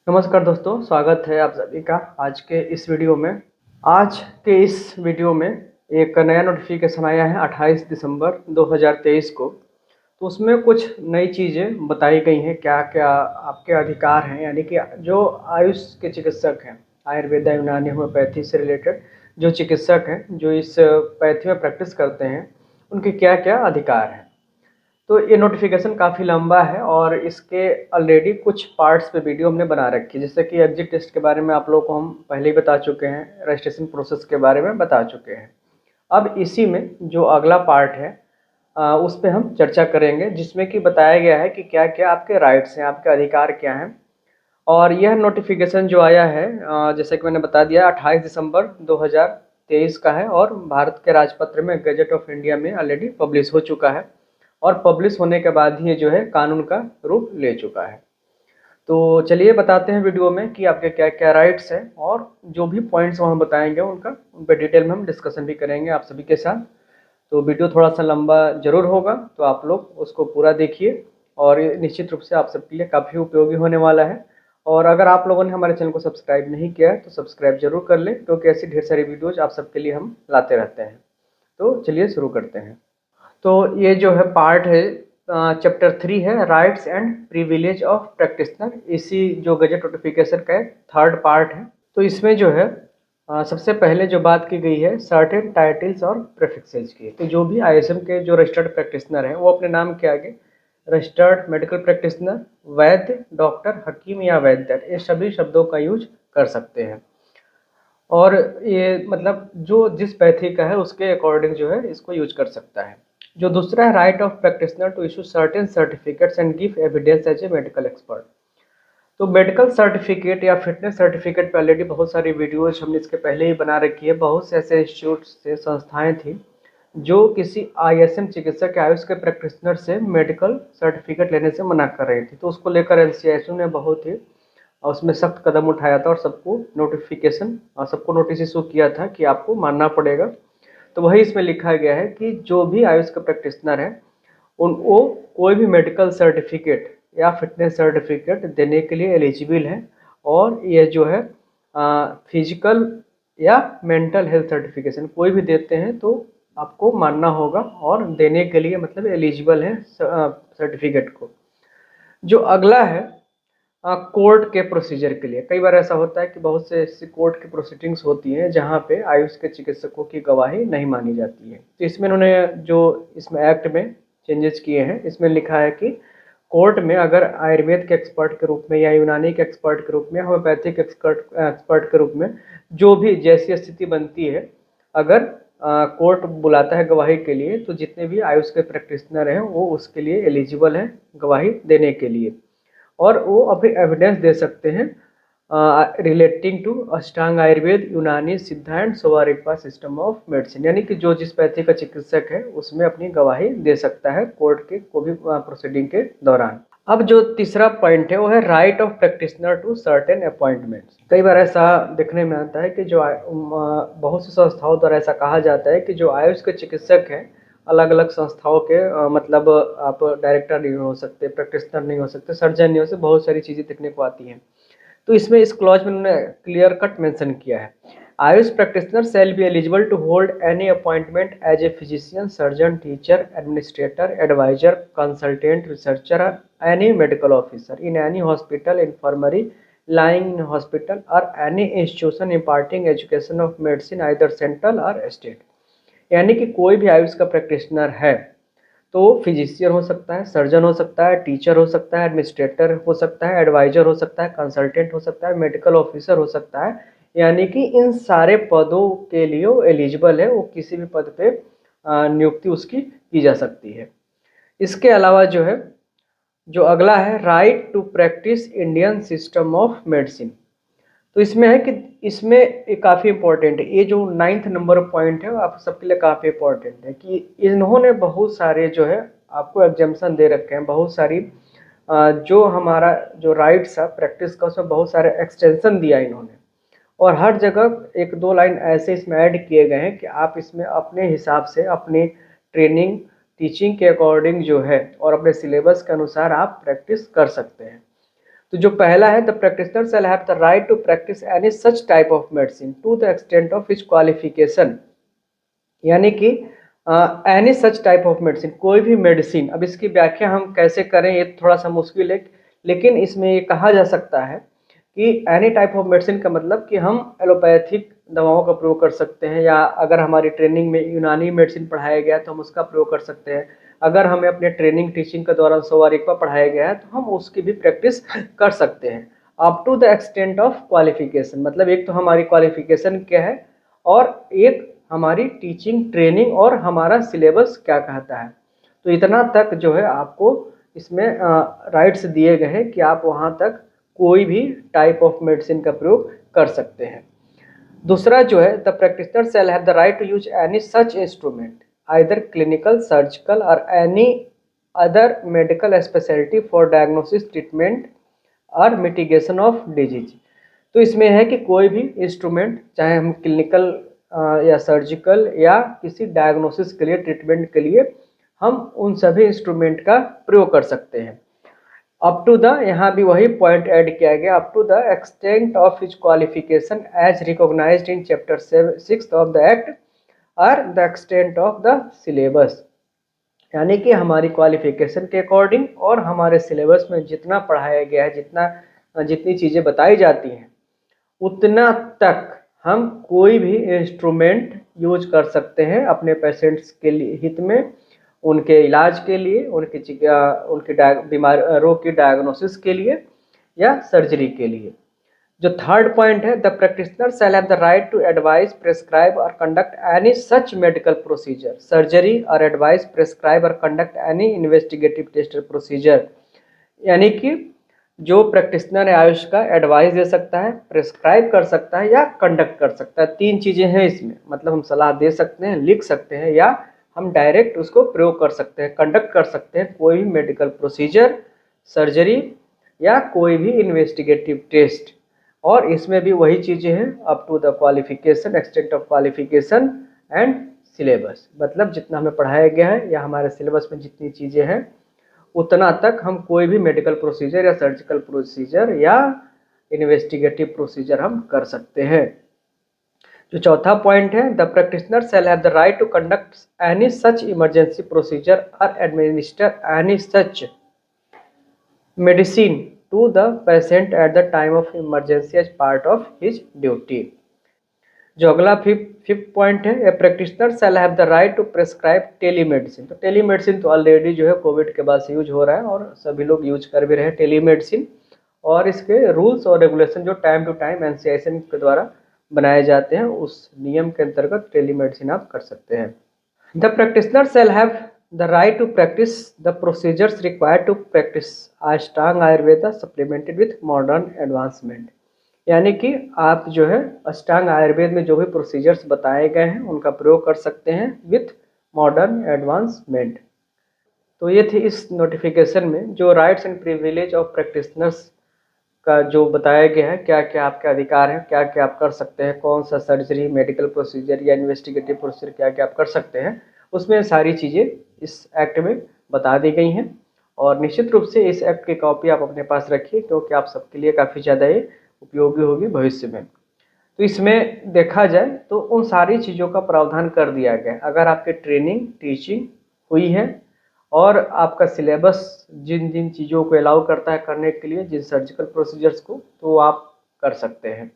नमस्कार दोस्तों, स्वागत है आप सभी का आज के इस वीडियो में। आज के इस वीडियो में एक नया नोटिफिकेशन आया है 28 दिसंबर 2023 को। तो उसमें कुछ नई चीज़ें बताई गई हैं, क्या क्या आपके अधिकार हैं, यानी कि जो आयुष के चिकित्सक हैं, आयुर्वेदा, यूनानी, होम्योपैथी से रिलेटेड जो चिकित्सक हैं, जो इस पैथी में प्रैक्टिस करते हैं, उनके क्या क्या अधिकार हैं। तो ये नोटिफिकेशन काफ़ी लंबा है और इसके ऑलरेडी कुछ पार्ट्स पे वीडियो हमने बना रखी है, जैसे कि एग्जिट टेस्ट के बारे में आप लोगों को हम पहले ही बता चुके हैं, रजिस्ट्रेशन प्रोसेस के बारे में बता चुके हैं। अब इसी में जो अगला पार्ट है उस पर हम चर्चा करेंगे, जिसमें कि बताया गया है कि क्या क्या आपके राइट्स हैं, आपके अधिकार क्या हैं। और यह नोटिफिकेशन जो आया है जैसे कि मैंने बता दिया 28 दिसंबर 2023 का है और भारत के राजपत्र में गजट ऑफ इंडिया में ऑलरेडी पब्लिश हो चुका है और पब्लिश होने के बाद ही ये जो है कानून का रूप ले चुका है। तो चलिए बताते हैं वीडियो में कि आपके क्या क्या राइट्स हैं और जो भी पॉइंट्स वहाँ बताएंगे उन पर डिटेल में हम डिस्कशन भी करेंगे आप सभी के साथ। तो वीडियो थोड़ा सा लंबा ज़रूर होगा, तो आप लोग उसको पूरा देखिए और ये निश्चित रूप से आप सबके लिए काफ़ी उपयोगी होने वाला है। और अगर आप लोगों ने हमारे चैनल को सब्सक्राइब नहीं किया है तो सब्सक्राइब जरूर कर लें, क्योंकि ऐसी ढेर सारी वीडियोज आप सबके लिए हम लाते रहते हैं। तो चलिए शुरू करते हैं। तो ये जो है पार्ट है, चैप्टर 3 है, rights and privilege of practitioner. इसी जो गजट नोटिफिकेशन का थर्ड पार्ट है। तो इसमें जो है सबसे पहले जो बात की गई है सर्टेन टाइटल्स और प्रेफिक्सेस की। तो जो भी आईएसएम के जो रजिस्टर्ड प्रैक्टिशनर हैं वो अपने नाम के आगे रजिस्टर्ड मेडिकल प्रैक्टिशनर, वैद्य, डॉक्टर, हकीम या वैद्य, ये सभी शब्दों का यूज कर सकते हैं। और ये मतलब जो जिस पैथी का है उसके अकॉर्डिंग जो है इसको यूज कर सकता है। जो दूसरा है right of practitioner to issue certain certificates and give evidence as a medical expert. तो मेडिकल सर्टिफिकेट या फिटनेस सर्टिफिकेट पे ऑलरेडी बहुत सारी वीडियोज हमने इसके पहले ही बना रखी है। बहुत से ऐसे इंस्टीट्यूट से संस्थाएं थी जो किसी आईएसएम चिकित्सक या आयुष के प्रैक्टिशनर से मेडिकल सर्टिफिकेट लेने से मना कर रही थी। तो उसको लेकर एनसीआईएसयू ने बहुत ही और उसमें सख्त कदम उठाया था और सबको नोटिफिकेशन और सबको नोटिस इशू किया था कि आपको मानना पड़ेगा। तो वही इसमें लिखा गया है कि जो भी आयुष के प्रैक्टिशनर है उन वो कोई भी मेडिकल सर्टिफिकेट या फिटनेस सर्टिफिकेट देने के लिए एलिजिबल है। और ये जो है फिजिकल या मेंटल हेल्थ सर्टिफिकेशन कोई भी देते हैं तो आपको मानना होगा और देने के लिए मतलब एलिजिबल है सर्टिफिकेट को। जो अगला है कोर्ट के प्रोसीजर के लिए। कई बार ऐसा होता है कि बहुत से ऐसी कोर्ट की प्रोसीडिंग्स होती हैं जहाँ पे आयुष के चिकित्सकों की गवाही नहीं मानी जाती है। तो इसमें उन्होंने जो इसमें एक्ट में चेंजेस किए हैं, इसमें लिखा है कि कोर्ट में अगर आयुर्वेद के एक्सपर्ट के रूप में या यूनानी के एक्सपर्ट के रूप में, होम्योपैथिक एक्सपर्ट के रूप में जो भी जैसी स्थिति बनती है, अगर कोर्ट बुलाता है गवाही के लिए तो जितने भी आयुष के प्रैक्टिशनर हैं वो उसके लिए एलिजिबल हैं गवाही देने के लिए। और वो अपनी एविडेंस दे सकते हैं रिलेटिंग टू अष्टांग आयुर्वेद, यूनानी, सिद्धा एंड सोवारिग्पा सिस्टम ऑफ मेडिसिन, यानी कि जो जिस पैथी का चिकित्सक है उसमें अपनी गवाही दे सकता है कोर्ट के कोई भी प्रोसीडिंग के दौरान। अब जो तीसरा पॉइंट है वो है right of practitioner to certain appointments. कई बार ऐसा देखने में आता है कि जो बहुत सी संस्थाओं द्वारा ऐसा कहा जाता है कि जो आयुष के चिकित्सक हैं अलग अलग संस्थाओं के मतलब आप डायरेक्टर नहीं हो सकते, प्रैक्टिशनर नहीं हो सकते, सर्जन नहीं हो सकते, बहुत सारी चीज़ें देखने को आती हैं। तो इसमें इस क्लॉज में उन्होंने क्लियर कट मेंशन किया है, AYUSH practitioner shall be eligible to hold any appointment as a physician, surgeon, teacher, administrator, adviser, consultant, researcher, any medical officer in any hospital, infirmary, lying in hospital or any institution imparting education of medicine either central or state। यानी कि कोई भी आयुष का practitioner है तो physician हो सकता है, सर्जन हो सकता है, टीचर हो सकता है, एडमिनिस्ट्रेटर हो सकता है, एडवाइजर हो सकता है, कंसल्टेंट हो सकता है, मेडिकल ऑफिसर हो सकता है। यानी कि इन सारे पदों के लिए वो एलिजिबल है, वो किसी भी पद पे नियुक्ति उसकी की जा सकती है। इसके अलावा जो है जो अगला है right to practise Indian system of medicine. तो इसमें है कि इसमें एक काफ़ी इंपॉर्टेंट है, ये जो 9th नंबर पॉइंट है वो आप सबके लिए काफ़ी इंपॉर्टेंट है कि इन्होंने बहुत सारे जो है आपको एग्जाम्पशन दे रखे हैं, बहुत सारी जो हमारा जो राइट्स है प्रैक्टिस का उसमें बहुत सारे एक्सटेंशन दिया इन्होंने। और हर जगह एक दो लाइन ऐसे इसमें ऐड किए गए हैं कि आप इसमें अपने हिसाब से अपनी ट्रेनिंग टीचिंग के अकॉर्डिंग जो है और अपने सिलेबस के अनुसार आप प्रैक्टिस कर सकते हैं। तो जो पहला है, the practitioner shall have the right to practise any such type of medicine to the extent of his qualification, यानी कि any such type of medicine, कोई भी मेडिसिन। अब इसकी व्याख्या हम कैसे करें ये थोड़ा सा मुश्किल है, लेकिन इसमें ये कहा जा सकता है कि एनी टाइप ऑफ मेडिसिन का मतलब कि हम एलोपैथिक दवाओं का प्रयोग कर सकते हैं, या अगर हमारी ट्रेनिंग में यूनानी मेडिसिन पढ़ाया गया है तो हम उसका प्रयोग कर सकते हैं। अगर हमें अपने ट्रेनिंग टीचिंग के दौरान सवारिकवा पढ़ाया गया है तो हम उसकी भी प्रैक्टिस कर सकते हैं। Up to the extent of qualification, मतलब एक तो हमारी क्वालिफिकेशन क्या है और एक हमारी टीचिंग ट्रेनिंग और हमारा सिलेबस क्या कहता है। तो इतना तक जो है आपको इसमें राइट्स दिए गए हैं कि आप वहाँ तक कोई भी टाइप ऑफ मेडिसिन का प्रयोग कर सकते हैं। दूसरा जो है, the practitioner shall have the right to use any such instrument either clinical, surgical और any other medical specialty for diagnosis, treatment और मिटिगेशन ऑफ डिजीज। तो इसमें है कि कोई भी इंस्ट्रूमेंट, चाहे हम क्लिनिकल या सर्जिकल या किसी डायग्नोसिस के लिए, ट्रीटमेंट के लिए, हम उन सभी इंस्ट्रूमेंट का प्रयोग कर सकते हैं। अप टू द, यहाँ भी वही पॉइंट ऐड किया गया, up to the extent of his qualification as recognised in chapter 6 of the act और the extent of the syllabus, यानी कि हमारी क्वालिफिकेशन के अकॉर्डिंग और हमारे सिलेबस में जितना पढ़ाया गया है, जितनी चीज़ें बताई जाती हैं, उतना तक हम कोई भी इंस्ट्रूमेंट यूज कर सकते हैं अपने पेशेंट्स के लिए हित में, उनके इलाज के लिए, उनकी बीमारियों की डायग्नोसिस के लिए या सर्जरी के लिए। जो थर्ड पॉइंट है, the practitioner shall have the right to advise, prescribe और conduct any such medical procedure, surgery और एडवाइस, प्रेस्क्राइब और conduct any investigative test procedure, यानी कि जो प्रैक्टिशनर है आयुष का एडवाइस दे सकता है, प्रेस्क्राइब कर सकता है या कंडक्ट कर सकता है। तीन चीज़ें हैं इसमें, मतलब हम सलाह दे सकते हैं, लिख सकते हैं या हम डायरेक्ट उसको प्रयोग कर सकते हैं, कंडक्ट कर सकते हैं कोई भी मेडिकल प्रोसीजर, सर्जरी या कोई भी इन्वेस्टिगेटिव टेस्ट। और इसमें भी वही चीज़ें हैं, up to the qualification, extent of qualification and syllabus, मतलब जितना हमें पढ़ाया गया है या हमारे सिलेबस में जितनी चीज़ें हैं उतना तक हम कोई भी मेडिकल प्रोसीजर या सर्जिकल प्रोसीजर या इन्वेस्टिगेटिव प्रोसीजर हम कर सकते हैं। जो चौथा पॉइंट है, the practitioner shall have the right to conduct any such emergency procedure और administer any such medicine to the patient at the time of emergency as part of his duty. जो अगला फिफ्थ पॉइंट है, a practitioner shall have the right to prescribe telemedicine. तो telemedicine तो already जो है Covid के बाद से यूज हो रहा है और सभी लोग यूज कर भी रहे हैं टेलीमेडिसिन, और इसके रूल्स और रेगुलेशन जो टाइम टू टाइम NCISM के द्वारा बनाए जाते हैं, उस नियम के अंतर्गत टेलीमेडिसिन आप कर सकते हैं। The practitioner shall have the right to practise the procedures required to practise Ashtanga Ayurveda supplemented with modern advancement, यानी कि आप जो है अष्टांग आयुर्वेद में जो भी प्रोसीजर्स बताए गए हैं उनका प्रयोग कर सकते हैं विथ मॉडर्न एडवांसमेंट। तो ये थी इस नोटिफिकेशन में जो rights and privilege of practitioners का जो बताया गया है, क्या क्या आपके अधिकार हैं, क्या क्या आप कर सकते हैं, कौन सा सर्जरी, मेडिकल प्रोसीजर या इन्वेस्टिगेटिव प्रोसीजर क्या क्या आप कर सकते हैं, उसमें सारी चीज़ें इस एक्ट में बता दी गई हैं। और निश्चित रूप से इस एक्ट की कॉपी आप अपने पास रखिए, क्योंकि आप सबके लिए काफ़ी ज़्यादा ये उपयोगी होगी भविष्य में। तो इसमें देखा जाए तो उन सारी चीज़ों का प्रावधान कर दिया गया है। अगर आपकी ट्रेनिंग टीचिंग हुई है और आपका सिलेबस जिन जिन चीज़ों को अलाउ करता है करने के लिए, जिन सर्जिकल प्रोसीजर्स को, तो आप कर सकते हैं।